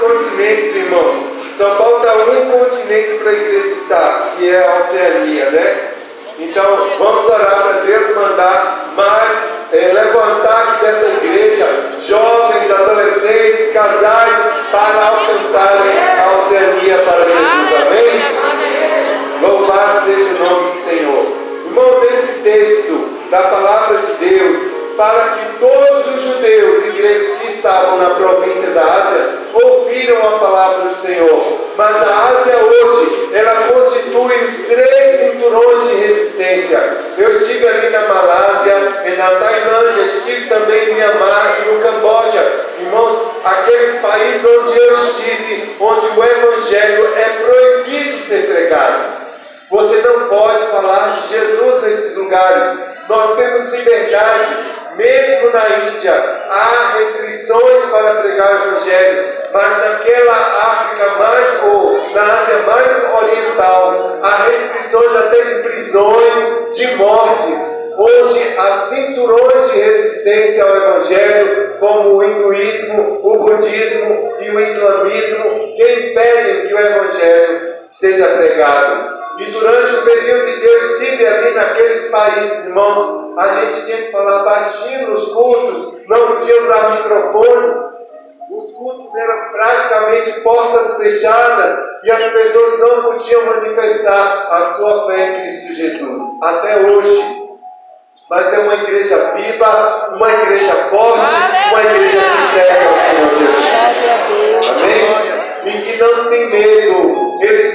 continentes, irmãos. Só falta um continente para a igreja estar, que é a Oceania, né? Então, vamos orar para Deus mandar mais, levantar aqui dessa igreja jovens, adolescentes, casais, para alcançarem a Oceania para Jesus. Amém? Louvado seja o nome do Senhor. Irmãos, esse texto da palavra de Deus fala que todos os judeus e gregos que estavam na província da Ásia ouviram a palavra do Senhor. Mas a Ásia hoje, ela constitui os 3 cinturões de resistência. Eu estive ali na Malásia, na Tailândia, estive também em Myanmar e no Camboja. Irmãos, aqueles países onde eu estive, onde o Evangelho é proibido ser pregado. Você não pode falar de Jesus nesses lugares. Nós temos liberdade. Mesmo na Índia, há restrições para pregar o Evangelho, mas naquela África ou na Ásia mais oriental, há restrições até de prisões, de mortes, onde há cinturões de resistência ao Evangelho, como o hinduísmo, o budismo e o islamismo, que impedem que o Evangelho seja pregado. E durante o período em que eu estive ali naqueles países, irmãos, a gente tinha que falar baixinho nos cultos, não podia usar microfone. Os cultos eram praticamente portas fechadas e as pessoas não podiam manifestar a sua fé em Cristo Jesus. Até hoje. Mas é uma igreja viva, uma igreja forte, uma igreja que serve ao Senhor Jesus. Amém? E que não tem medo.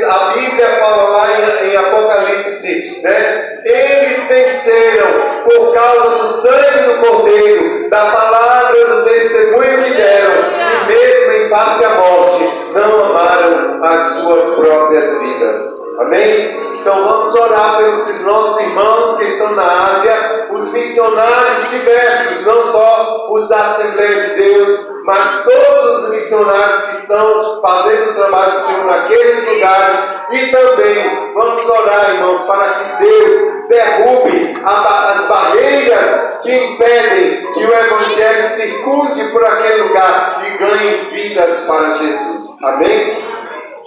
A Bíblia fala lá em Apocalipse, né? Eles venceram por causa do sangue do Cordeiro, da palavra do testemunho que deram, e mesmo em face à morte, não amaram as suas próprias vidas. Amém? Então vamos orar pelos nossos irmãos que estão na Ásia, os missionários diversos, não só os da Assembleia de Deus, mas todos os missionários que estão fazendo o trabalho do Senhor naqueles lugares. E também vamos orar, irmãos, para que Deus derrube as barreiras que impedem que o Evangelho circunde por aquele lugar e ganhe vidas para Jesus. Amém?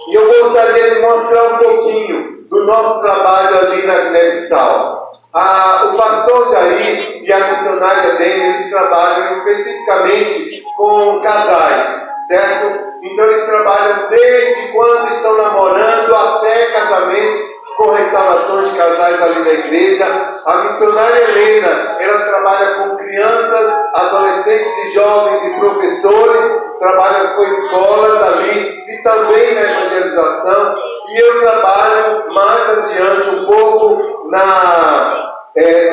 E eu gostaria de mostrar um pouquinho do nosso trabalho ali na Guiné-Bissau. O pastor Jair e a missionária dele, eles trabalham especificamente com casais, certo? Então eles trabalham desde quando estão namorando até casamentos, com restaurações de casais ali na igreja. A missionária Helena, ela trabalha com crianças, adolescentes e jovens e professores, trabalha com escolas ali e também na evangelização. E eu trabalho mais adiante um pouco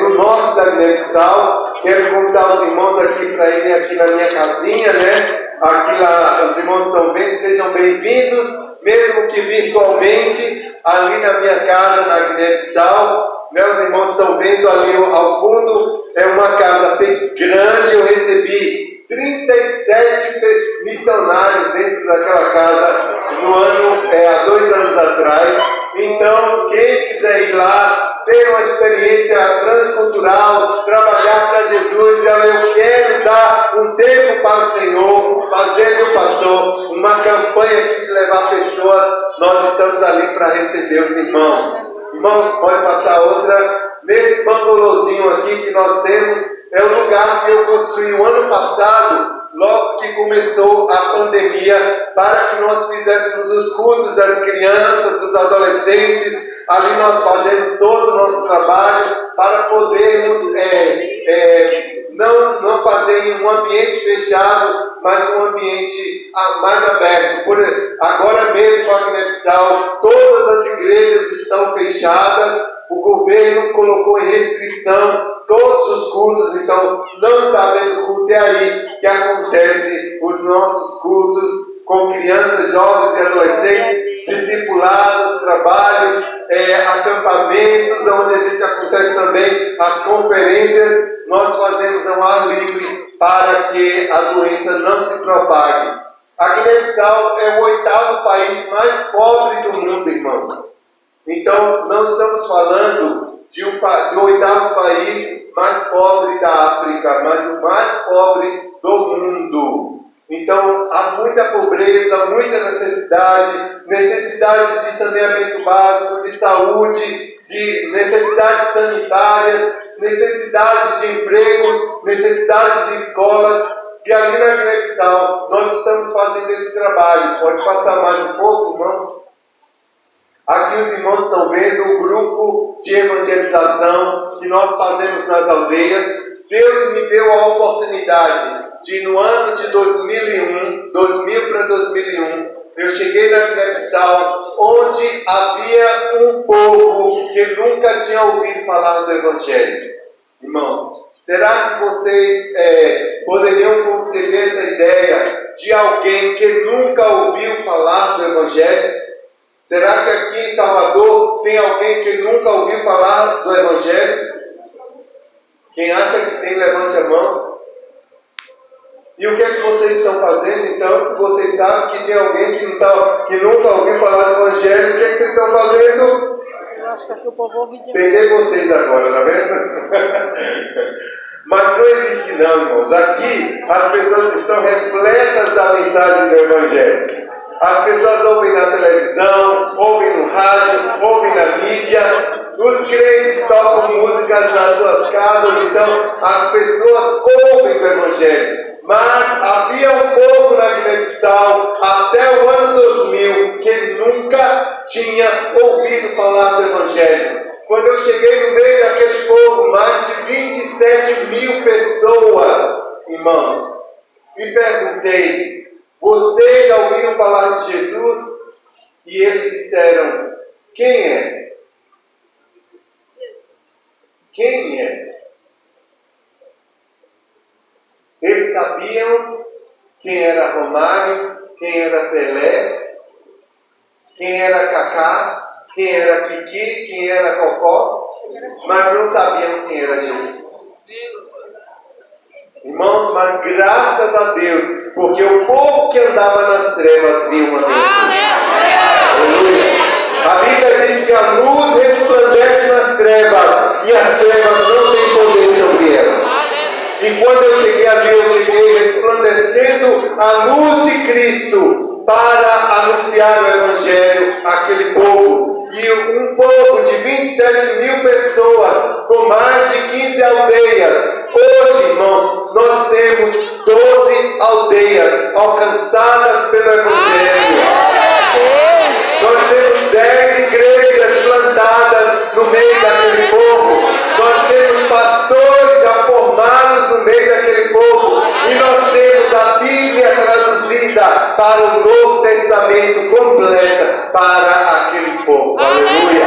no norte da Guiné-Bissau. Quero convidar os irmãos aqui para irem aqui na minha casinha, né? Aqui lá, os irmãos estão vendo, sejam bem-vindos, mesmo que virtualmente, ali na minha casa na Guiné-Bissau. Meus irmãos estão vendo ali ao fundo, é uma casa bem grande. Eu recebi 37 missionários dentro daquela casa há 2 anos atrás. Então, quem quiser ir lá, ter uma experiência transcultural, trabalhar para Jesus, dizer: eu quero dar um tempo para o Senhor, fazer, meu pastor, uma campanha aqui de levar pessoas, nós estamos ali para receber os irmãos. Irmãos, pode passar outra. Nesse bangolozinho aqui que nós temos, é o lugar que eu construí o ano passado, logo que começou a pandemia, para que nós fizéssemos os cultos das crianças, dos adolescentes. Ali nós fazemos todo o nosso trabalho para podermos não fazer em um ambiente fechado, mas um ambiente mais aberto. Agora mesmo aqui na Guiné-Bissau, todas as igrejas estão fechadas, o governo colocou em restrição todos os cultos, então não está havendo culto. É aí que acontece os nossos cultos com crianças, jovens e adolescentes, discipulados, trabalhos, acampamentos, onde a gente acontece também as conferências. Nós fazemos ao ar livre para que a doença não se propague. A Guiné-Bissau é o 8º país mais pobre do mundo, irmãos. Então, não estamos falando do 8º país mais pobre da África, mas o mais pobre do mundo. Então há muita pobreza, muita necessidade de saneamento básico, de saúde, de necessidades sanitárias, necessidades de empregos, necessidades de escolas. E ali na Guiné-Bissau nós estamos fazendo esse trabalho. Pode passar mais um pouco, irmão? Aqui os irmãos estão vendo o grupo de evangelização que nós fazemos nas aldeias. Deus me deu a oportunidade de, no ano de 2000 para 2001, eu cheguei na Guiné-Bissau, onde havia um povo que nunca tinha ouvido falar do Evangelho. Irmãos, será que vocês poderiam conceber essa ideia de alguém que nunca ouviu falar do Evangelho? Será que aqui em Salvador tem alguém que nunca ouviu falar do Evangelho? Quem acha que tem, levante a mão. E o que é que vocês estão fazendo então? Se vocês sabem que tem alguém que nunca ouviu falar do Evangelho, o que é que vocês estão fazendo? Eu acho que aqui o povo ouve de... Peguei vocês agora, tá vendo? Mas não existe não, irmãos. Aqui as pessoas estão repletas da mensagem do Evangelho. As pessoas ouvem na televisão, ouvem no rádio, ouvem na mídia. Os crentes tocam músicas nas suas casas, então as pessoas ouvem do Evangelho. Mas havia um povo na Guiné-Bissau até o ano 2000 que nunca tinha ouvido falar do Evangelho. Quando eu cheguei no meio daquele povo, mais de 27 mil pessoas, irmãos, e perguntei: vocês já ouviram falar de Jesus? E eles disseram: quem é? Quem é? Eles sabiam quem era Romário, quem era Pelé, quem era Cacá, quem era Kiki, quem era Cocó, mas não sabiam quem era Jesus. Irmãos, mas graças a Deus, porque o povo que andava nas trevas viu uma Deus. Aleluia! A Bíblia diz que a luz resplandece nas trevas e as trevas não têm poder sobre ela. E quando eu cheguei ali, eu cheguei resplandecendo a luz de Cristo para anunciar o Evangelho àquele povo. E um povo de 27 mil pessoas, com mais de 15 aldeias. Hoje, irmãos, nós temos 12 aldeias alcançadas pelo Evangelho. Nós temos 10 igrejas plantadas no meio daquele povo. Nós temos pastores já formados no meio daquele povo. E nós temos a Bíblia traduzida para o Novo Testamento completa para aquele povo. Aleluia!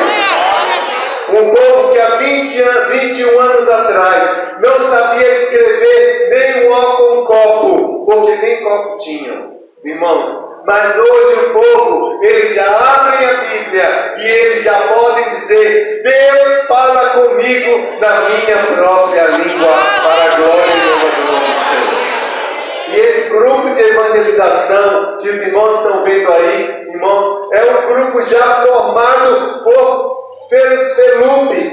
Um povo que há 21 anos atrás não sabia escrever nem um ó com copo, porque nem copo tinham, irmãos. Mas hoje o povo, eles já abrem a Bíblia e eles já podem dizer: Deus fala comigo na minha própria língua, para a glória e honra do nome do Senhor. E esse grupo de evangelização que os irmãos estão vendo aí, irmãos, é um grupo já formado pelos Felupes,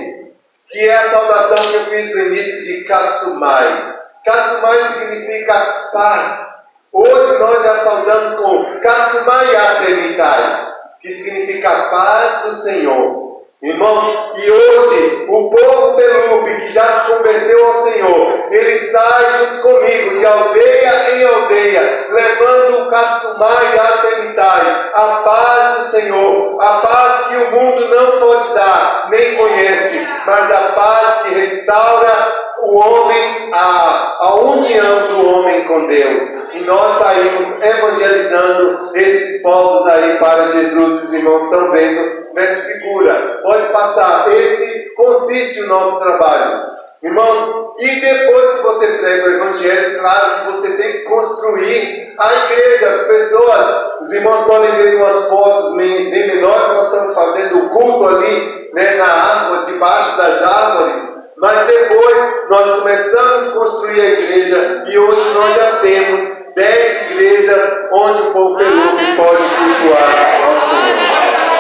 que é a saudação que eu fiz no início de Kasumai. Kasumai significa paz. Hoje nós já saudamos com Kasumai Atemitai, que significa paz do Senhor. Irmãos, e hoje o povo Felupe que já se converteu ao Senhor, ele sai junto comigo de aldeia em aldeia, levando o Kasumai Atemitai, a paz do Senhor, a paz que o mundo não pode dar, nem conhece, mas a paz que restaura o homem, a união do homem com Deus. E nós saímos evangelizando esses povos aí para Jesus. Os irmãos estão vendo nessa figura. Pode passar. Esse consiste o nosso trabalho. Irmãos, e depois que você prega o Evangelho, claro que você tem que construir a igreja, as pessoas. Os irmãos podem ver umas fotos bem menores. Nós estamos fazendo o culto ali, né, na árvore, debaixo das árvores. Mas depois nós começamos a construir a igreja e hoje nós já temos 10 igrejas onde o povo Felupe pode cultuar ao Senhor.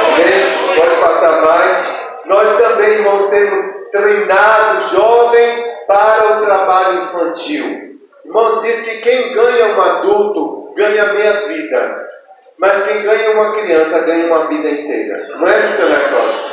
Amém? Pode passar mais. Nós também, irmãos, temos treinado jovens para o trabalho infantil. Irmãos, diz que quem ganha um adulto ganha meia vida. Mas quem ganha uma criança ganha uma vida inteira. Não é, missionária Cláudia?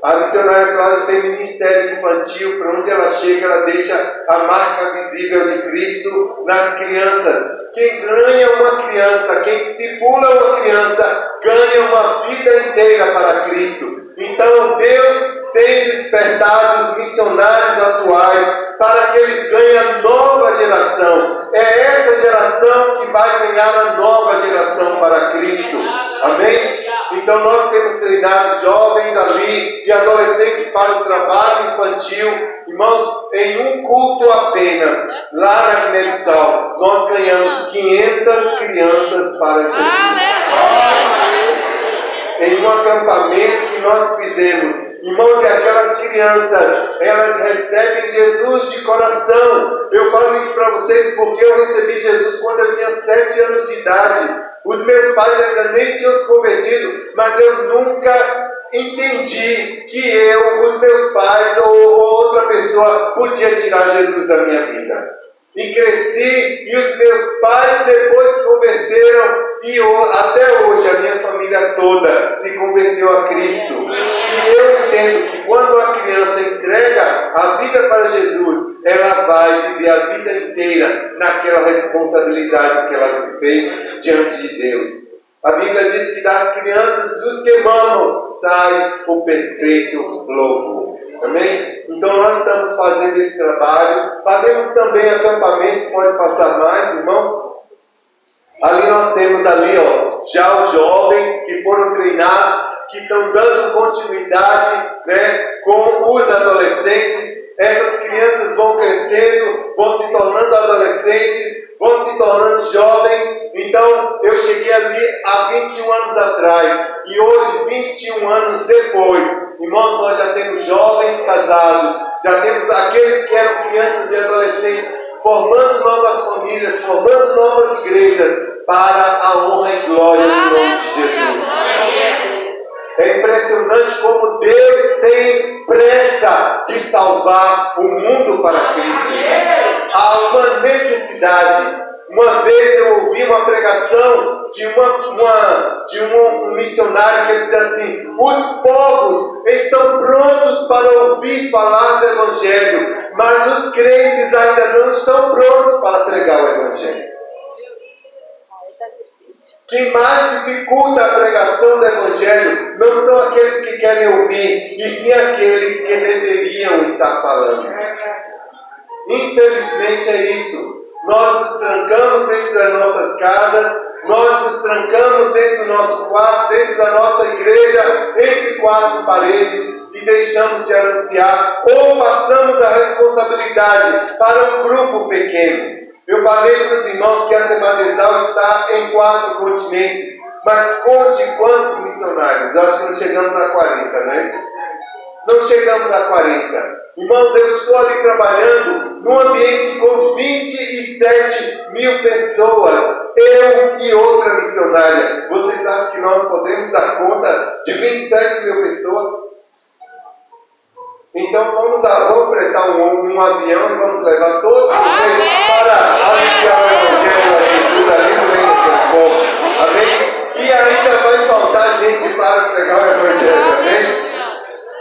A missionária Cláudia tem ministério infantil, para onde ela chega, ela deixa a marca visível de Cristo nas crianças. Quem ganha uma criança, quem discipula uma criança, ganha uma vida inteira para Cristo. Então Deus tem despertado os missionários atuais para que eles ganhem a nova geração. É essa geração que vai ganhar a nova geração para Cristo. Amém? Então nós temos treinado jovens ali e adolescentes para o trabalho infantil. Irmãos, em um culto apenas, lá na Guiné-Bissau, nós ganhamos 500 crianças para Jesus. Em um acampamento que nós fizemos, irmãos, e aquelas crianças, elas recebem Jesus de coração. Eu falo isso para vocês porque eu recebi Jesus quando eu tinha 7 anos de idade. Os meus pais ainda nem tinham se convertido, mas eu nunca entendi que os meus pais ou outra pessoa podia tirar Jesus da minha vida. E cresci, e os meus pais depois se converteram, e até hoje a minha família toda se converteu a Cristo. E eu entendo que quando a criança entrega a vida para Jesus, ela vai viver a vida inteira naquela responsabilidade que ela fez diante de Deus. A Bíblia diz que das crianças, dos que mamam, sai o perfeito louvor. Amém? Então nós estamos fazendo esse trabalho. Fazemos também acampamentos, pode passar mais, irmãos? Ali nós temos já os jovens que foram treinados, que estão dando continuidade, com os adolescentes. Essas crianças vão crescendo, vão se tornando adolescentes, vão se tornando jovens. Então eu cheguei ali há 21 anos atrás, e hoje, 21 anos depois, irmãos, nós já temos jovens casados, já temos aqueles que eram crianças e adolescentes, formando novas famílias, formando novas igrejas, para a honra e glória do nome de Jesus. É impressionante como Deus tem pressa de salvar o mundo para Cristo. Há uma necessidade. Uma vez eu ouvi uma pregação de um missionário que ele diz assim: os povos estão prontos para ouvir falar do Evangelho, mas os crentes ainda não estão prontos para pregar o Evangelho. Quem mais dificulta a pregação do Evangelho não são aqueles que querem ouvir, e sim aqueles que deveriam estar falando. Infelizmente é isso. Nós nos trancamos dentro das nossas casas, nós nos trancamos dentro do nosso quarto, dentro da nossa igreja, entre 4 paredes, e deixamos de anunciar, ou passamos a responsabilidade para um grupo pequeno. Eu falei para os irmãos que a Semadesal está em 4 continentes, mas conte quantos missionários. Eu acho que não chegamos a 40, não é isso? Não chegamos a 40. Irmãos, eu estou ali trabalhando num ambiente com 27 mil pessoas, eu e outra missionária. Vocês acham que nós podemos dar conta de 27 mil pessoas? Então vamos fretar um avião e vamos levar todos vocês para anunciar o Evangelho a Jesus ali no meio do povo. Amém? E ainda vai faltar gente para pregar o Evangelho. Amém?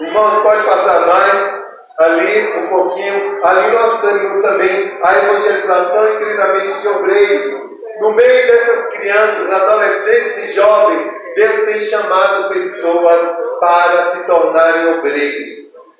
Irmãos, pode passar mais. Ali um pouquinho. Ali nós temos também a evangelização e treinamento de obreiros. No meio dessas crianças, adolescentes e jovens, Deus tem chamado pessoas para se tornarem obreiros.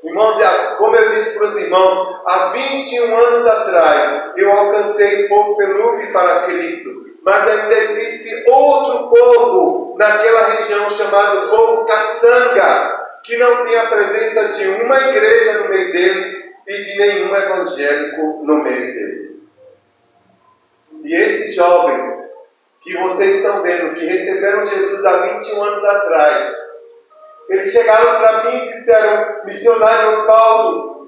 Irmãos, como eu disse para os irmãos, há 21 anos atrás eu alcancei o povo Felupe para Cristo, mas ainda existe outro povo naquela região chamado povo Caçanga, que não tem a presença de uma igreja no meio deles e de nenhum evangélico no meio deles. E esses jovens que vocês estão vendo, que receberam Jesus há 21 anos atrás, eles chegaram para mim e disseram: missionário Osvaldo,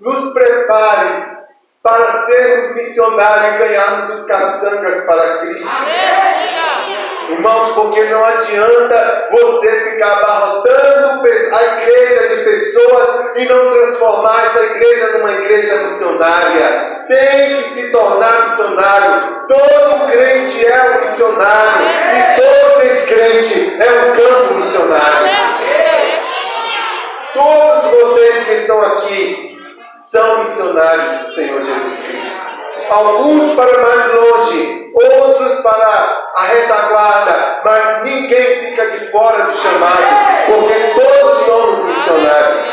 nos prepare para sermos missionários e ganharmos os caçangas para Cristo. Irmãos, porque não adianta você ficar abarrotando a igreja de pessoas e não transformar essa igreja numa igreja missionária. tem que se tornar missionário. Todo crente é um missionário e todo descrente é um campo missionário. Todos vocês que estão aqui são missionários do Senhor Jesus Cristo. Alguns para mais longe, outros para a retaguarda, mas ninguém fica de fora do chamado, porque todos somos missionários.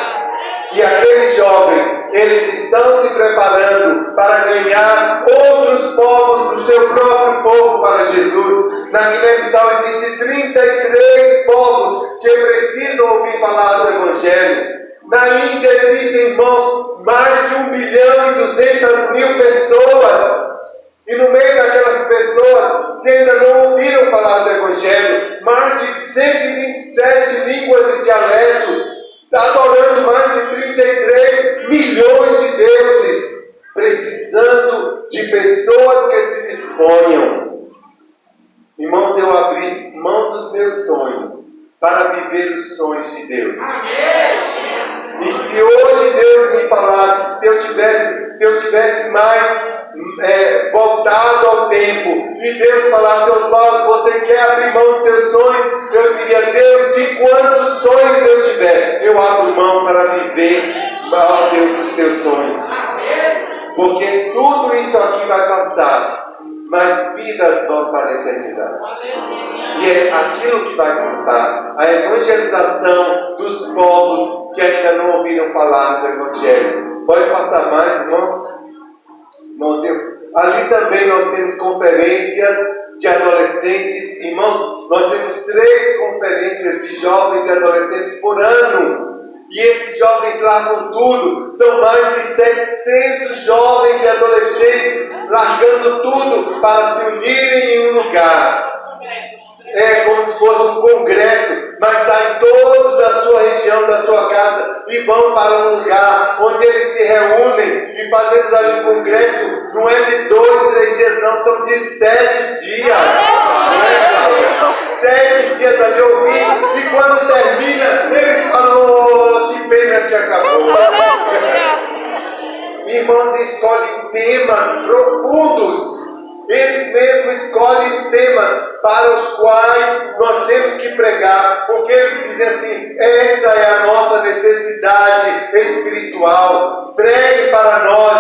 E aqueles jovens, eles estão se preparando para ganhar outros povos do seu próprio povo para Jesus. Na Guiné-Bissau existem 33 povos que precisam ouvir falar do Evangelho. Na Índia existem, irmãos, mais de 1.200.000 pessoas. E no meio daquelas pessoas que ainda não ouviram falar do Evangelho, mais de 127 línguas e dialetos, adorando mais de 33 milhões de deuses, precisando de pessoas que se disponham. Irmãos, eu abri mão dos meus sonhos para viver os sonhos de Deus. E se hoje Deus me falasse, se eu tivesse mais voltado ao tempo, e Deus falasse: Oswaldo, você quer abrir mão dos seus sonhos? Eu diria: Deus, de quantos sonhos eu tiver, eu abro mão para viver, ó Deus, os teus sonhos. Porque tudo isso aqui vai passar, mas vidas vão para a eternidade. E é aquilo que vai contar, a evangelização dos povos que ainda não ouviram falar do Evangelho. Pode passar mais, irmãos? Irmãos, ali também nós temos conferências de adolescentes. Irmãos, nós temos 3 conferências de jovens e adolescentes por ano. E esses jovens largam tudo. São mais de 700 jovens e adolescentes largando tudo para se unirem em um lugar. É como se fosse um congresso, mas saem todos da sua região, da sua casa, e vão para um lugar onde eles se reúnem e fazemos ali um congresso. Não é de 2, 3 dias, não, são de 7 dias. Não é, Cláudia? 7 dias ali ouvindo, e quando termina, eles falam: oh, que pena que acabou. Irmãos, escolhem temas profundos. Eles mesmos escolhem os temas para os quais nós temos que pregar, porque eles dizem assim: essa é a nossa necessidade espiritual. Pregue para nós